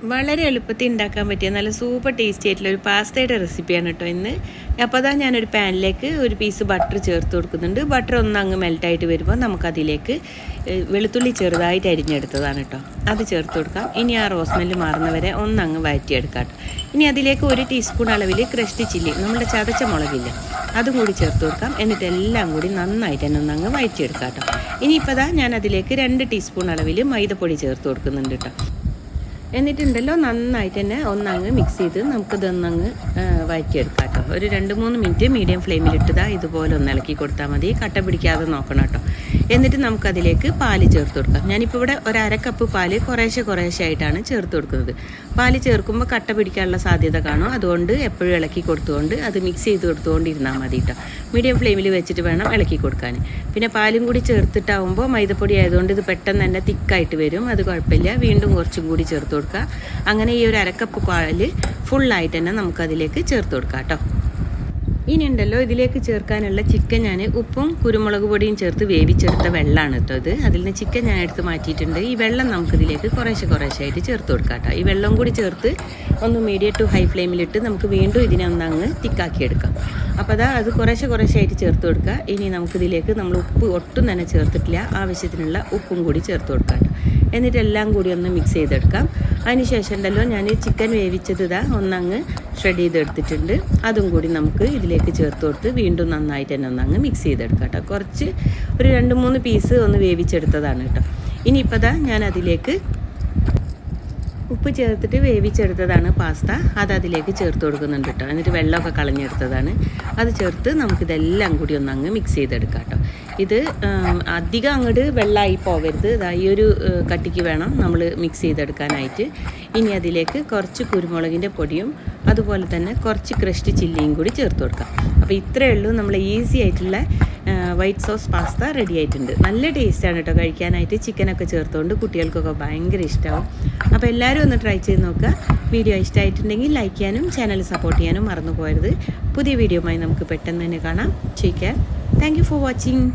വളരെ എളുപ്പത്തിൽ ഉണ്ടാക്കാൻ പറ്റിയ നല്ല സൂപ്പർ ടേസ്റ്റി ആയിട്ടുള്ള ഒരു പാസ്തയുടെ റെസിപ്പിയാണ് കേട്ടോ ഇന്ന്. അപ്പോൾ അതാ ഞാനൊരു പാനിലേക്ക് ഒരു പീസ് ബട്ടർ ചേർത്ത് കൊടുക്കുന്നുണ്ട്. ബട്ടർ ഒന്ന് അങ്ങ് മെൽറ്റായിട്ട് വരുമ്പോൾ നമുക്കതിലേക്ക് വെളുത്തുള്ളി ചെറുതായിട്ട് അരിഞ്ഞെടുത്തതാണ് കേട്ടോ, അത് ചേർത്ത് കൊടുക്കാം. ഇനി ആ റോസ്മെല്ല് മാറുന്നവരെ ഒന്നങ്ങ് വഴറ്റിയെടുക്കാം കേട്ടോ. ഇനി അതിലേക്ക് 1 ടീസ്പൂൺ അളവിൽ ക്രഷ്ഡ് ചില്ലി, നമ്മുടെ ചതച്ച മുളകില്ല, അതും കൂടി ചേർത്ത് കൊടുക്കാം. എന്നിട്ട് എല്ലാം കൂടി നന്നായിട്ട് തന്നെ ഒന്നങ്ങ് വഴറ്റിയെടുക്കാം കേട്ടോ. ഇനിയിപ്പോൾ ഞാൻ അതിലേക്ക് 2 ടീസ്പൂൺ അളവിൽ മൈദപ്പൊടി ചേർത്ത് കൊടുക്കുന്നുണ്ട് കേട്ടോ. എന്നിട്ടുണ്ടല്ലോ നന്നായിട്ട് തന്നെ ഒന്നങ്ങ് മിക്സ് ചെയ്ത് നമുക്കിതൊന്നങ്ങ് വഴറ്റിയെടുക്കാം കേട്ടോ. ഒരു 2-3 മിനിറ്റ് മീഡിയം ഫ്ലെയിമിലിട്ടതാ ഇതുപോലെ ഒന്ന് ഇളക്കി കൊടുത്താൽ മതി. കട്ട പിടിക്കാതെ നോക്കണം കേട്ടോ. എന്നിട്ട് നമുക്കതിലേക്ക് പാല് ചേർത്ത് കൊടുക്കാം. ഞാനിപ്പോൾ ഇവിടെ 1/2 കപ്പ് പാല് കുറേശ്ശെ ആയിട്ടാണ് ചേർത്ത് കൊടുക്കുന്നത്. പാല് ചേർക്കുമ്പോൾ കട്ട പിടിക്കാനുള്ള സാധ്യത കാണും. അതുകൊണ്ട് എപ്പോഴും ഇളക്കി കൊടുത്തുകൊണ്ട് അത് മിക്സ് ചെയ്ത് കൊടുത്തുകൊണ്ടിരുന്നാൽ മതി കേട്ടോ. മീഡിയം ഫ്ലെയിമിൽ വെച്ചിട്ട് വേണം ഇളക്കി കൊടുക്കാൻ. പിന്നെ പാലും കൂടി ചേർത്തിട്ടാവുമ്പോൾ മൈദപ്പൊടി ആയതുകൊണ്ട് ഇത് പെട്ടെന്ന് തന്നെ തിക്കായിട്ട് വരും. അത് കുഴപ്പമില്ല, വീണ്ടും കുറച്ചും കൂടി ചേർത്ത് കൊടുക്കുക. അങ്ങനെ ഈ ഒരു 1/2 കപ്പ് പാല് ഫുള്ളായിട്ട് തന്നെ നമുക്കതിലേക്ക് ചേർത്ത് കൊടുക്കാം കേട്ടോ. ഇനി ഉണ്ടല്ലോ ഇതിലേക്ക് ചേർക്കാനുള്ള ചിക്കൻ ഞാൻ ഉപ്പും കുരുമുളക് പൊടിയും ചേർത്ത് വേവിച്ചെടുത്ത വെള്ളമാണ് കേട്ടോ ഇത്. അതിൽ നിന്ന് ചിക്കൻ ഞാൻ എടുത്ത് മാറ്റിയിട്ടുണ്ട്. ഈ വെള്ളം നമുക്കിതിലേക്ക് കുറേശ്ശെ ആയിട്ട് ചേർത്ത് കൊടുക്കാം കേട്ടോ. ഈ വെള്ളം കൂടി ചേർത്ത് ഒന്ന് മീഡിയം ടു ഹൈ ഫ്ലെയിമിലിട്ട് നമുക്ക് വീണ്ടും ഇതിനെ ഒന്നങ്ങ് തിക്കാക്കിയെടുക്കാം. അപ്പോൾ അത് കുറേശ്ശെ ആയിട്ട് ചേർത്ത് കൊടുക്കുക. ഇനി നമുക്കിതിലേക്ക് നമ്മൾ ഉപ്പ് ഒട്ടും തന്നെ ചേർത്തിട്ടില്ല, ആവശ്യത്തിനുള്ള ഉപ്പും കൂടി ചേർത്ത് കൊടുക്കാം കേട്ടോ. എന്നിട്ട് എല്ലാം കൂടി ഒന്ന് മിക്സ് ചെയ്തെടുക്കാം. അതിനുശേഷം ഉണ്ടല്ലോ ഞാൻ ചിക്കൻ വേവിച്ചത് ഒന്നങ്ങ് ഷ്രെഡ് ചെയ്തെടുത്തിട്ടുണ്ട്. അതും കൂടി നമുക്ക് ഇതിലേക്ക് ചേർത്ത് കൊടുത്ത് വീണ്ടും നന്നായിട്ട് തന്നെ ഒന്നങ്ങ് മിക്സ് ചെയ്തെടുക്കാം കേട്ടോ. കുറച്ച് ഒരു 2-3 പീസ് ഒന്ന് വേവിച്ചെടുത്തതാണ് കേട്ടോ. ഇനിയിപ്പോൾ ഞാൻ അതിലേക്ക് ഉപ്പ് ചേർത്തിട്ട് വേവിച്ചെടുത്തതാണ് പാസ്ത, അത് അതിലേക്ക് ചേർത്ത് കൊടുക്കുന്നുണ്ട് കേട്ടോ. എന്നിട്ട് വെള്ളമൊക്കെ കളഞ്ഞെടുത്തതാണ്, അത് ചേർത്ത് നമുക്കിതെല്ലാം കൂടി ഒന്നങ്ങ് മിക്സ് ചെയ്തെടുക്കാം കേട്ടോ. ഇത് അധികം അങ്ങോട്ട് വെള്ളമായി പോകരുത്, ഈ ഒരു കട്ടിക്ക് വേണം നമ്മൾ മിക്സ് ചെയ്തെടുക്കാനായിട്ട്. ഇനി അതിലേക്ക് കുറച്ച് കുരുമുളകിൻ്റെ പൊടിയും അതുപോലെ തന്നെ കുറച്ച് ക്രഷ്ഡ് ചില്ലിയും കൂടി ചേർത്ത് കൊടുക്കാം. അപ്പോൾ ഇത്രയേ ഉള്ളൂ, നമ്മൾ ഈസി ആയിട്ടുള്ള വൈറ്റ് സോസ് പാസ്ത റെഡി ആയിട്ടുണ്ട്. നല്ല ടേസ്റ്റാണ് കേട്ടോ കഴിക്കാനായിട്ട്. ചിക്കനൊക്കെ ചേർത്തുകൊണ്ട് കുട്ടികൾക്കൊക്കെ ഭയങ്കര ഇഷ്ടമാവും. അപ്പോൾ എല്ലാവരും ഒന്ന് ട്രൈ ചെയ്ത് നോക്കുക. വീഡിയോ ഇഷ്ടമായിട്ടുണ്ടെങ്കിൽ ലൈക്ക് ചെയ്യാനും ചാനൽ സപ്പോർട്ട് ചെയ്യാനും മറന്നു പോകരുത്. പുതിയ വീഡിയോയുമായി നമുക്ക് പെട്ടെന്ന് തന്നെ കാണാം. Take care. Thank you for watching.